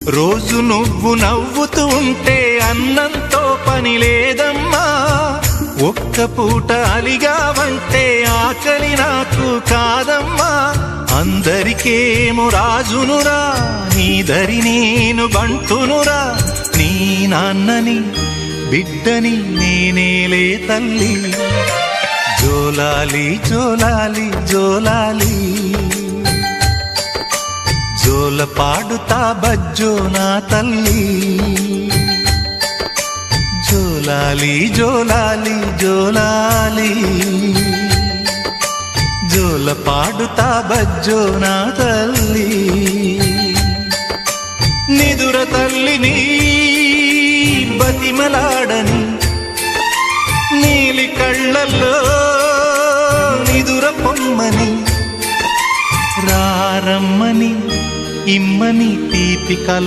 రోజు నువ్వు నవ్వుతూ ఉంటే అన్నంతో పని లేదమ్మా. ఒక్క పూట అలిగావంటే ఆకలి నాకు కాదమ్మా. అందరికేమో రాజునురా, నీ దరి నేను బంటునురా. నీ నాన్నని బిడ్డని నేనేలే తల్లి. జోలాలి జోలాలి జోలాలి, జోల పాడుతా బజ్జో నా తల్లి. జోలాలి జోలాలి జోలాలి, జోల పాడుతా బజ్జో నా తల్లి. నిదుర తల్లిని బతిమలాడని, నీలి కళ్ళల్లో నిదుర పొమ్మని, రారమ్మని ఇమ్మని తీపి కల